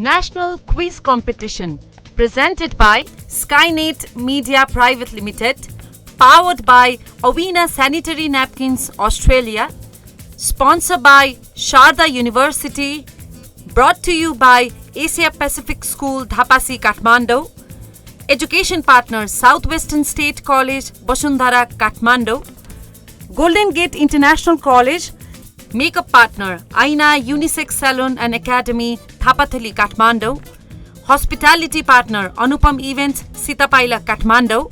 National Quiz Competition presented by Skynet Media Private Limited, powered by Avina Sanitary Napkins Australia, sponsored by Sharda University, brought to you by Asia Pacific School Dhapasi Kathmandu, education partner Southwestern State College Basundhara Kathmandu, Golden Gate International College, makeup partner Aina Unisex Salon and Academy Thapathali Kathmandu, hospitality partner Anupam Events Sitapaila Kathmandu,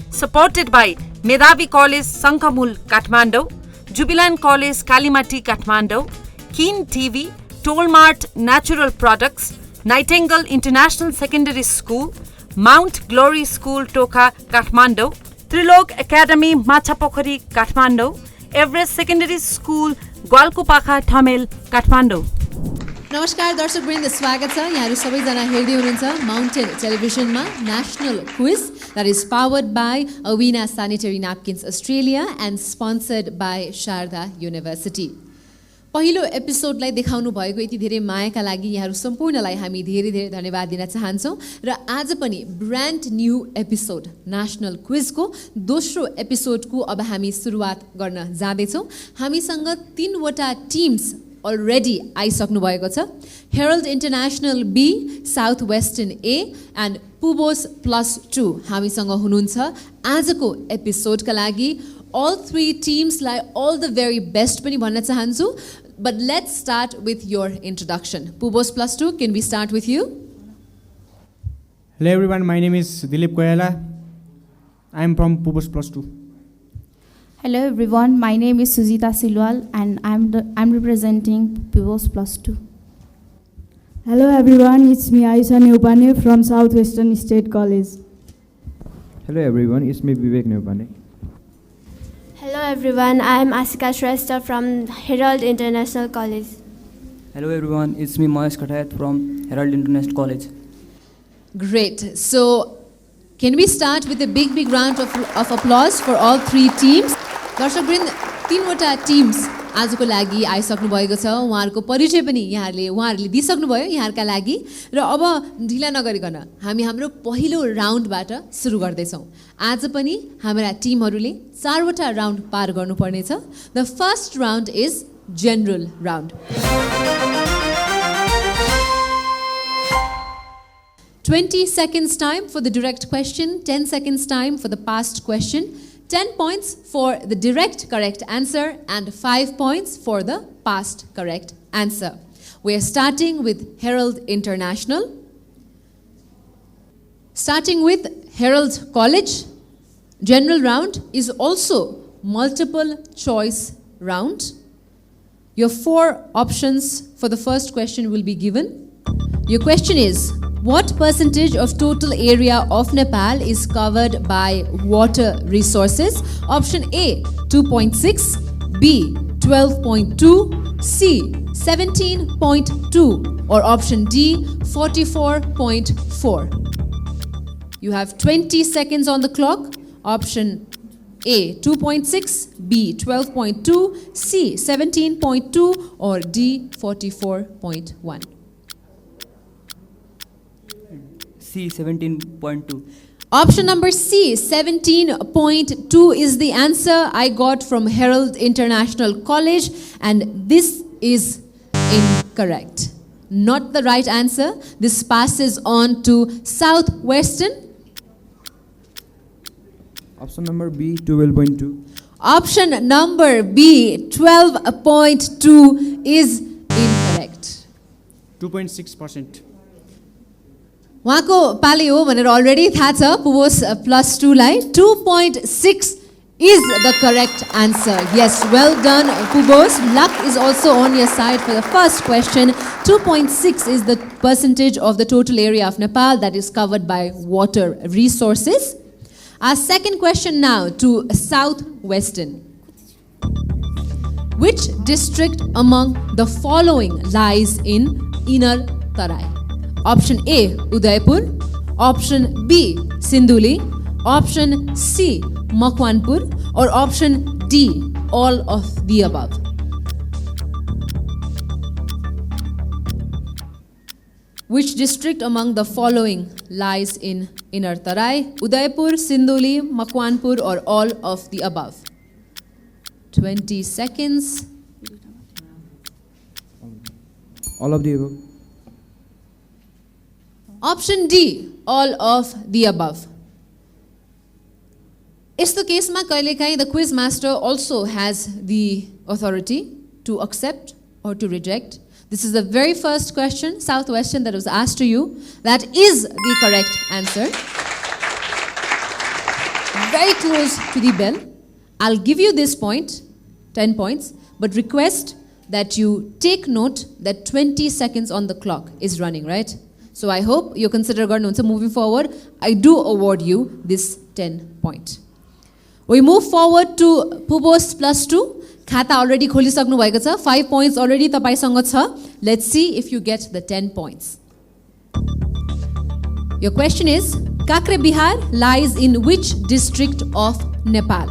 supported by Medavi College Sankamul Kathmandu, Jubilant College Kalimati Kathmandu, Keen TV, Tollmart Natural Products, Nightingale International Secondary School, Mount Glory School Toka Kathmandu, Trilok Academy Machapokhari Kathmandu, Everest Secondary School ग्वालकुपाखा Thamel Kathmandu. नमस्कार दर्शक वृन्द, स्वागत छ। यहाँहरू सबैजना हेर्दै हुनुहुन्छ mountain टेलिभिजनमा national quiz that is powered by Avina Sanitary Napkins Australia and sponsored by Sharda University. पहिलो एपिसोडलाई देखाउनु भएको यति धेरै मायाका लागि यहाँहरू सम्पूर्णलाई हामी धेरै धेरै धन्यवाद दिन चाहन्छौँ। र आज पनि ब्रान्ड न्यू एपिसोड नेशनल क्विजको दोस्रो एपिसोडको अब हामी सुरुवात गर्न जाँदैछौँ। हामीसँग 3वटा टिम्स अलरेडी आइसक्नु भएको छ। Herald International B, South Western A and पुबोस +2 हामीसँग हुनुहुन्छ आजको एपिसोडका लागि। All three teams like all the very best पनि भन्न चाहन्छु, but let's start with your introduction. Pubos +2, can we start with you? Hello everyone, my name is Dilip Koyala. I am from Pubos +2. Hello everyone, my name is Sujita Silwal and I'm representing Pubos +2. Hello everyone, it's me Aisha Neupane from Southwestern State College. Hello everyone, it's me Vivek Neupane. Hello everyone, I am Asika Shrestha from Herald International College. Hello everyone, it's me Mahesh Khatayat from Herald International College. Great. So, can we start with a big round of applause for all three teams? दर्शकवृन्द, 3वटा teams आजको लागि आइसक्नु भएको छ। उहाँहरूको परिचय पनि उहाँहरूले दिइसक्नुभयो यहाँहरूका लागि। र अब ढिला नगरिकन हामी हाम्रो पहिलो राउन्डबाट सुरु गर्दैछौँ। आज पनि हाम्रा टिमहरूले 4वटा राउन्ड पार गर्नुपर्नेछ। The first round is general round. 20 seconds time for the direct question, 10 seconds time for the past question, 10 points for the direct correct answer and 5 points for the past correct answer. We are starting with Herald International. Starting with Herald College, general round is also multiple choice round. Your 4 options for the first question will be given. Your question is, what percentage of total area of Nepal is covered by water resources? Option A, 2.6, B, 12.2, C, 17.2, or option D, 44.4. You have 20 seconds on the clock. Option A, 2.6, B, 12.2, C, 17.2, or D, 44.1. C, 17.2. Option number C, 17.2 is the answer I got from Herald International College, and this is incorrect. Not the right answer. This passes on to Southwestern. Option number B, 12.2. Option number B, 12.2 is incorrect. 2.6%. उहाँको पाली हो भनेर already थाहा छ पुबोस +2 लाई। 2.6 is the correct answer. Yes, well done Pubos. Luck is also on your side for the first question. 2.6 is the percentage of the total area of Nepal that is covered by water resources. Our second question now to Southwestern. Which district among the following lies in Inner Tarai? Option A, Udaipur. Option B, Sinduli. Option C, Makwanpur. Or option D, all of the above. Which district among the following lies in Inner Tarai? Udaipur, Sinduli, Makwanpur, or all of the above? 20 seconds. All of the above. Option D, all of the above. यस्तो केसमा कहिलेकाहीँ the quiz master also has the authority to accept or to reject. This is the very first question, Southwestern, that was asked to you. That is the correct answer. Very close to the bell. I'll give you this point, 10 points, but request that you take note that 20 seconds on the clock is running, right? So I hope you consider moving forward. I do award you this 10 point. We move forward to Pubos plus 2. Khata already खोलिसक्नु भएको छ. 5 points already तपाईसँग छ. Let's see if you get the 10 points. Your question is, Kakre Bihar lies in which district of Nepal?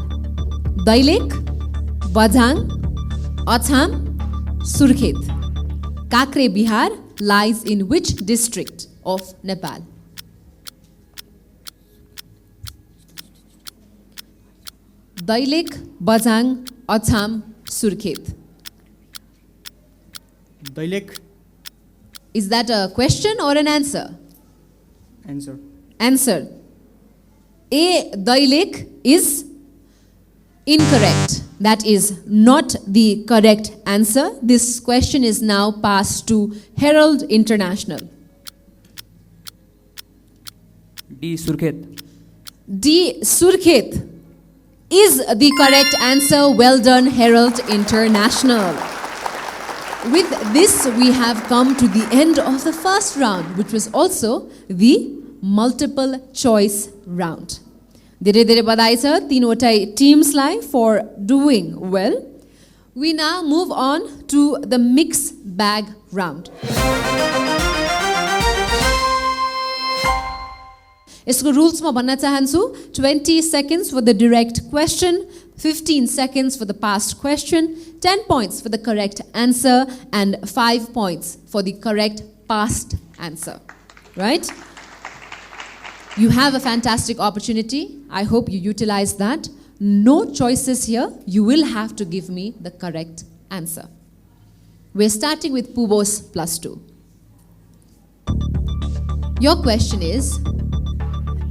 Dailek, Bajang, Acham, Surkhet. Kakre Bihar lies in which district of Nepal? Dailek, Bajang, Acham, Surkhet. Dailek. Is that a question or an answer? Answer. Answer. A. Dailek is incorrect. That is not the correct answer. This question is now passed to Herald International. D. Surkhet. D. Surkhet is the correct answer. Well done, Herald International. With this, we have come to the end of the first round, which was also the multiple choice round. धेरै धेरै बधाई छ तीनवटै टिम्सलाई for doing well. We now move on to the mix bag round. यसको rules म भन्न चाहन्छु 20 seconds for the direct question, 15 seconds for the past question, 10 points for the correct answer, and 5 points for the correct past answer. Right? You have a fantastic opportunity. I hope you utilize that. No choices here. You will have to give me the correct answer. We're starting with Pubos plus 2. Your question is,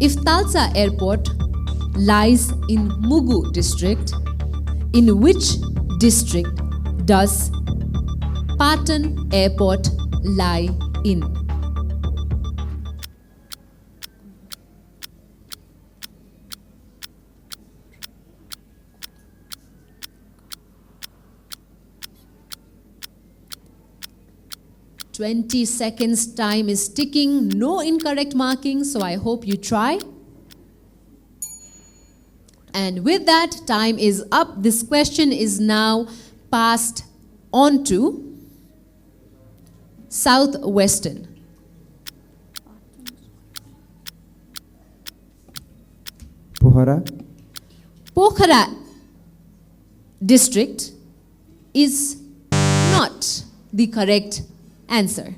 if Talsa Airport lies in Mugu district, in which district does Patan Airport lie in? "20 seconds time is ticking. No incorrect marking, so I hope you try. And with that, time is up. This question is now passed on to Southwestern. Pokhara. Pokhara district is not the correct answer.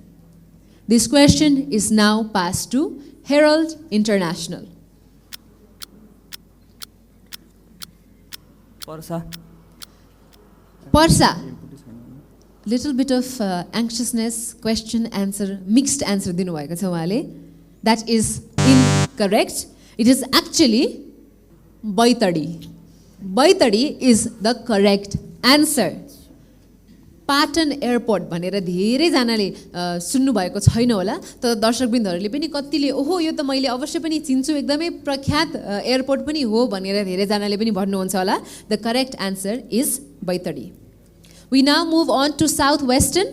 This question is now passed to Herald International. Parsa. Parsa. Little bit of anxiousness, question, answer, mixed answer dinu bhayeko cha uhale. That is incorrect. It is actually Baitadi. Baitadi is the correct answer. Patan Airport भनेर धेरै जनाले सुन्नु भएको छैन होला तर दर्शकवृन्दहरूले पनि कतिले ओहो यो त मैले अवश्य पनि चिन्छु एकदमै प्रख्यात एयरपोर्ट पनि हो भनेर धेरै जनाले पनि भन्नुहुन्छ होला. The correct answer is Baitadi. We now move on to Southwestern.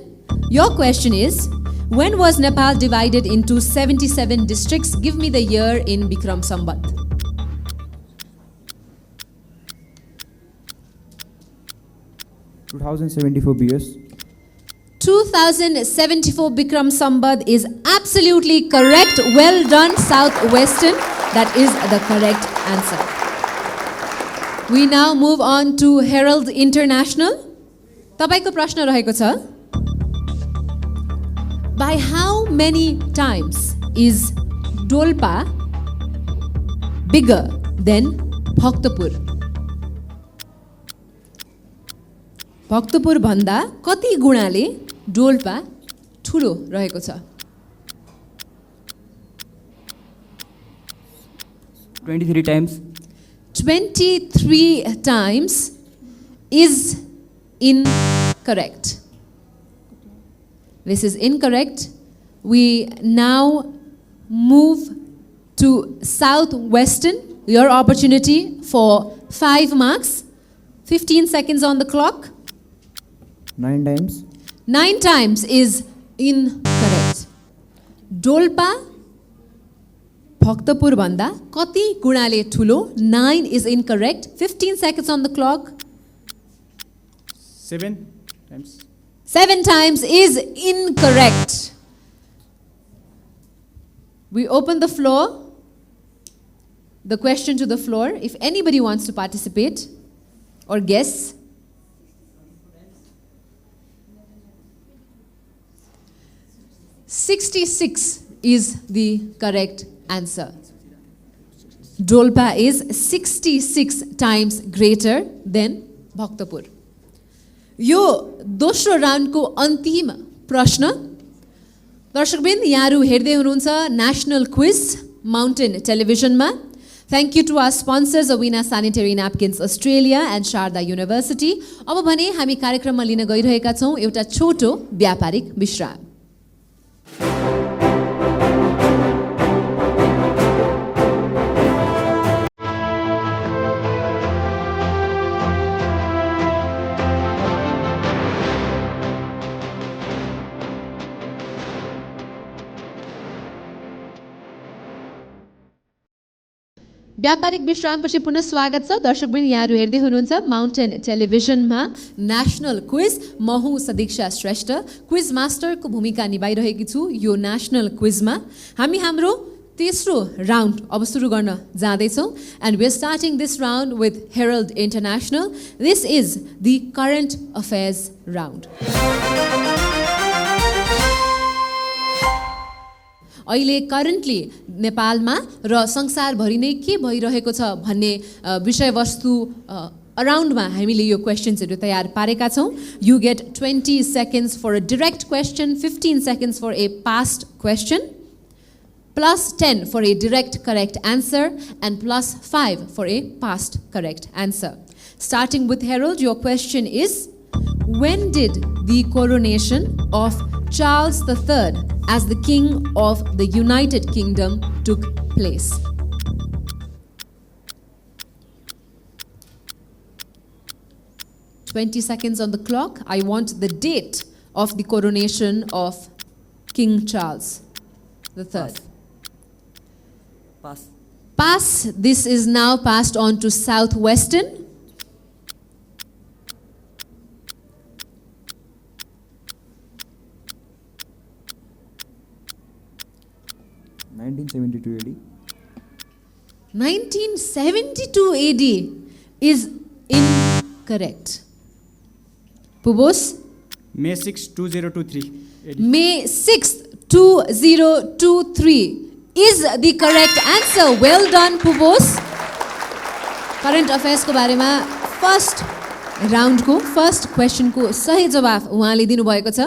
Your question is, when was Nepal divided into 77 districts? Give me the year in Bikram Sambat. BS. 2074 Bikram Sambat is absolutely correct. Well done, Southwestern. That is the correct answer. We now move on to Herald International. तपाईको प्रश्न रहेको छ, By how many times is Dolpa bigger than Bhaktapur? Bhaktapur भन्दा कति गुणाले डोल्पा ठुलो रहेको छ? 23 times. 23 times is incorrect. This is incorrect. We now move to Southwestern. Your opportunity for 5 marks. 15 seconds on the clock. 9 times. 9 times is incorrect. Dolpa Bhaktapur भन्दा कति गुणाले ठुलो? 9 is incorrect. 15 seconds on the clock. 7 times. 7 times is incorrect. We open the floor, the question to the floor. If anybody wants to participate or guess. "66" is the correct answer. Dolpa is 66 times greater than Bhaktapur. यो दोस्रो राउन्डको अन्तिम प्रश्न। दर्शकवृन्द, यहाँहरू हेर्दै हुनुहुन्छ national quiz mountain टेलिभिजनमा। Thank you to our sponsors, Avina Sanitary Napkins Australia and Sharda University. अब भने हामी कार्यक्रममा लिन गइरहेका छौँ एउटा छोटो व्यापारिक विश्राम। व्यापारिक विश्रामपछि पुनः स्वागत छ। दर्शकवृन्द, यहाँहरू हेर्दै हुनुहुन्छ माउन्टेन टेलिभिजनमा नेशनल क्विज। म हुँ सदीक्षा श्रेष्ठ, क्विज मास्टरको भूमिका निभाइरहेकी छु यो नेशनल क्विजमा। हामी हाम्रो तेस्रो राउन्ड अब सुरु गर्न जाँदैछौँ। And we are starting this round with Herald International. This is the current affairs round. अहिले करेन्टली नेपालमा र संसारभरि नै के भइरहेको छ भन्ने विषयवस्तु अराउन्डमा हामीले यो क्वेसन्सहरू तयार पारेका छौँ। You get 20 seconds for a direct question, 15 seconds for a passed question, +10 for a direct correct answer, and +5 for a past correct answer. Starting with Harold, your question is, when did the coronation of Charles III as the King of the United Kingdom took place? "20 seconds on the clock. I want the date of the coronation of King Charles III. Pass. Pass. This is now passed on to Southwestern. AD. 1972 AD is incorrect. Pubos? May 6, 2023. AD. May 6th, 2023 is the correct answer. Well done, Pubos. Current affairs को बारेमा first round को first question को सही जवाफ उहाँले दिनुभएको छ।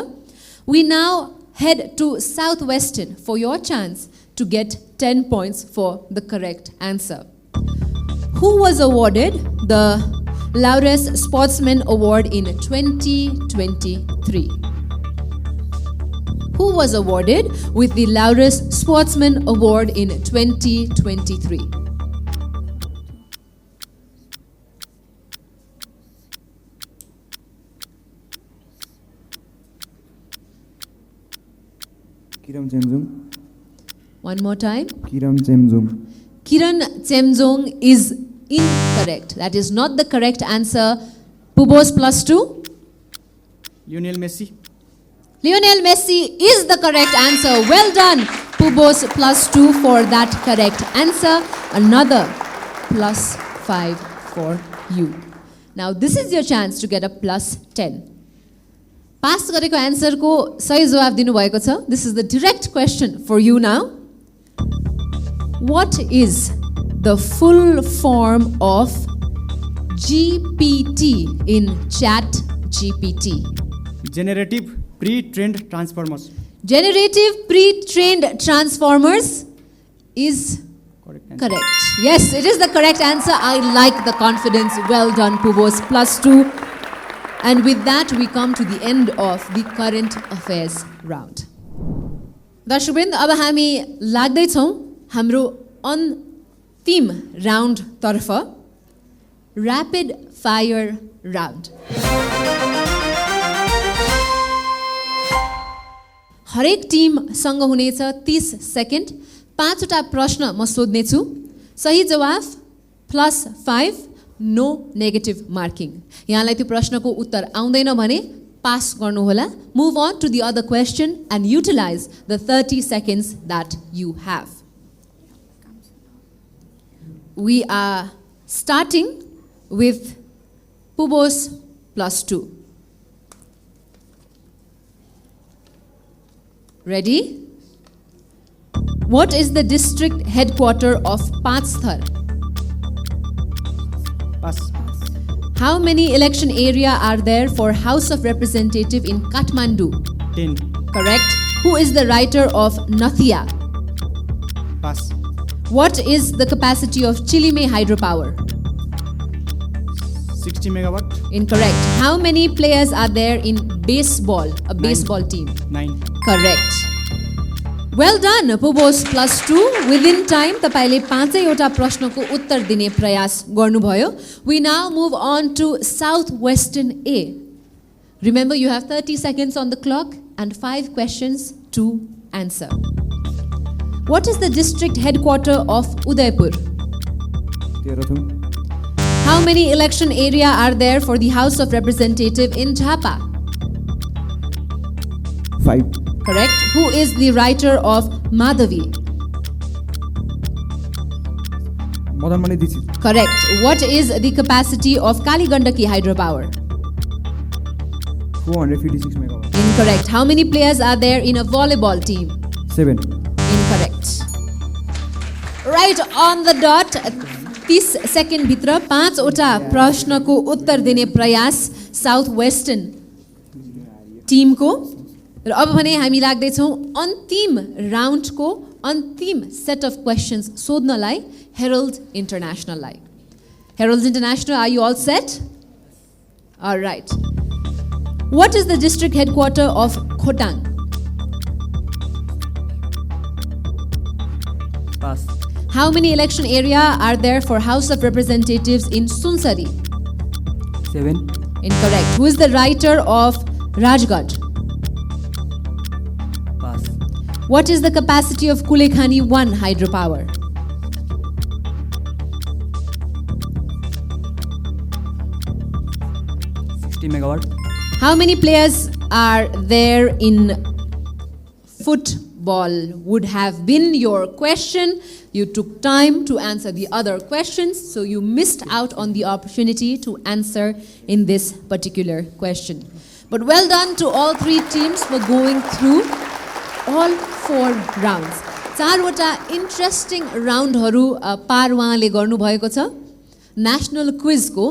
We now head to Southwestern for your chance to get 10 points for the correct answer. Who was awarded the Laureus Sportsman Award in 2023? Who was awarded with the Laureus Sportsman Award in 2023? Kiran Chemjong. One more time. Kiran Chemjong. Kiran Chemjong is incorrect. That is not the correct answer. Pubos +2. Lionel Messi. Lionel Messi is the correct answer. Well done, Pubos +2 for that correct answer. Another +5 for you. Now this is your chance to get a +10. पास गरेको एन्सरको सही जवाब दिनुभएको छ. This is the direct question for you now. Watt is the full form of GPT in ChatGPT? Generative Pre-trained Transformers. Generative pre-trained transformers is correct. Yes, it is the correct answer. I like the confidence. Well done, Pubos. +2. And with that, we come to the end of the current affairs round. दर्शकवृन्द, अब हामी लाग्दैछौँ हाम्रो अन्तिम round तर्फ, rapid fire round. हरेक टिमसँग हुनेछ 30 second. 5 वटा प्रश्न म सोध्नेछु. सही जवाफ +5, नो नेगेटिभ मार्किङ. यहाँलाई त्यो प्रश्नको उत्तर आउँदैन भने पास गर्नुहोला. Move on to the other question and utilize the 30 seconds that you have. We are starting with Pubos +2. Ready? What is the district headquarter of Paththar? Pass. How many election area are there for House of Representative in Kathmandu? 10. Correct. Who is the writer of Nathia? Pass. What is the capacity of Chilime hydropower? 60 megawatt. Incorrect. How many players are there in baseball, a baseball team? 9. Correct. Well done, Pubos +2. Within time, तपाईले 5 वटा प्रश्नको उत्तर दिने प्रयास गर्नुभयो. We now move on to Southwestern A. Remember, you have 30 seconds on the clock and 5 questions to answer. What is the district headquarter of Udaipur? Terathu. How many election area are there for the House of Representative in Jhapa? 5. Correct. Who is the writer of Madhavi? Madan Mani Dixit. Correct. What is the capacity of Kaligandaki hydropower? 456 megawatt. Incorrect. How many players are there in a volleyball team? 7. Incorrect. Right on the dot. 30 second भित्र 5 वटा प्रश्नको उत्तर दिने प्रयास south western Timko. र अब भने हामी लाग्दैछौँ अन्तिम राउन्डको अन्तिम सेट अफ क्वेसन्स सोध्नलाई हेरल्ड इन्टरनेसनललाई. Herald International, are you all set? Alright. What is the district headquarter of Khotang? Pass. How many election area are there for House of Representatives in Sunsari? 7. Incorrect. Who is the writer of Rajgarh? Pass. What is the capacity of Kulekhani 1 hydropower? 60 megawatt. How many players are there in football? Would have been your question. You took time to answer the other questions, so you missed out on the opportunity to answer in this particular question. But well done to all 3 teams for going through all 4 rounds. 4 वटा interesting राउन्डहरू पार उहाँले गर्नुभएको छ. National क्विजको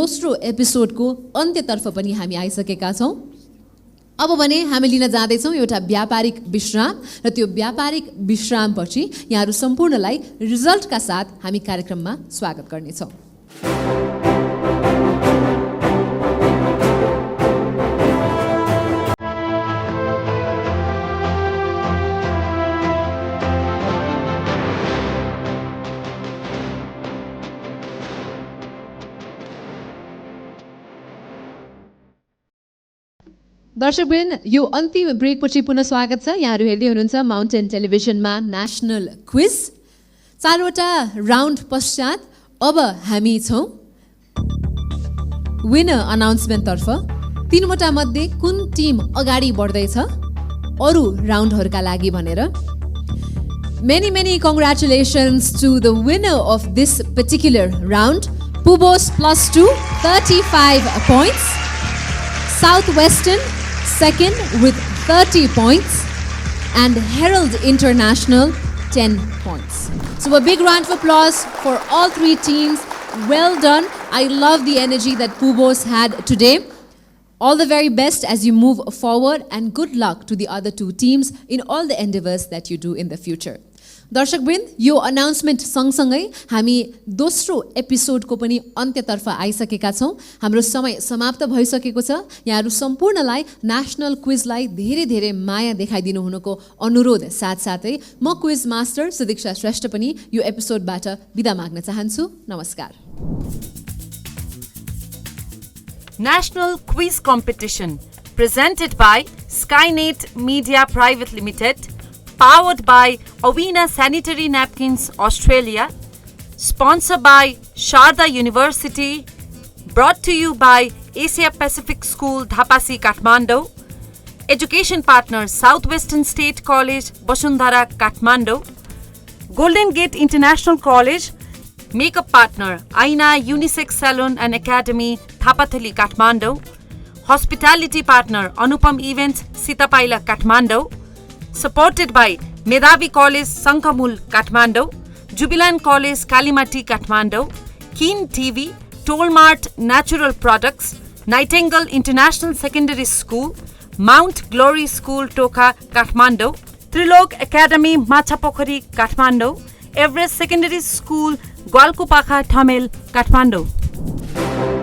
दोस्रो एपिसोडको अन्त्यतर्फ पनि हामी आइसकेका छौँ. अब भने हामी लिन जाँदैछौँ एउटा व्यापारिक विश्राम, र त्यो व्यापारिक विश्रामपछि यहाँहरू सम्पूर्णलाई रिजल्टका साथ हामी कार्यक्रममा स्वागत गर्नेछौँ. दर्शकवृन्द, यो अन्तिम ब्रेकपछि पुनः स्वागत छ. यहाँहरू हेर्दै हुनुहुन्छ माउन्टेन टेलिभिजनमा नेसनल क्विज. 4 वटा राउन्ड पश्चात अब हामी छौँ विनर अनाउन्समेन्टतर्फ. 3 वटा मध्ये कुन टिम अगाडि बढ्दैछ अरू राउन्डहरूका लागि भनेर. Many congratulations to the winner of this particular round. Pubos +2, 35 points. Southwestern second with 30 points, and Herald International 10 points. So a big round of applause for all three teams. Well done. I love the energy that Pubos had today. All the very best as you move forward, and good luck to the other two teams in all the endeavors that you do in the future. दर्शकवृन्द, यो announcement सँगसँगै हामी दोस्रो एपिसोडको पनि अन्त्यतर्फ आइसकेका छौँ. हाम्रो समय समाप्त भइसकेको छ. यहाँहरू सम्पूर्णलाई नेसनल क्विजलाई धेरै धेरै माया देखाइदिनु हुनुको अनुरोध साथसाथै म क्विज मास्टर सुदीक्षा श्रेष्ठ पनि यो एपिसोडबाट बिदा माग्न चाहन्छु. नमस्कार. National Quiz Competition presented by Skynet Media Private Limited, powered by Avina Sanitary Napkins Australia, sponsored by Sharda University, brought to you by Asia Pacific School Dhapasi Kathmandu, education partner Southwestern State College Basundhara Kathmandu, Golden Gate International College, makeup partner Aina Unisex Salon and Academy Thapathali Kathmandu, hospitality partner Anupam Events Sitapaila Kathmandu, supported by Medhavi College Sankhamul Kathmandu, Jubilant College Kalimati Kathmandu, Keen TV, Tollmart Natural Products, Nightingale International Secondary School, Mount Glory School Toka Kathmandu, Trilok Academy Machapokhari Kathmandu, Everest Secondary School Gwalkupakha Thamel Kathmandu.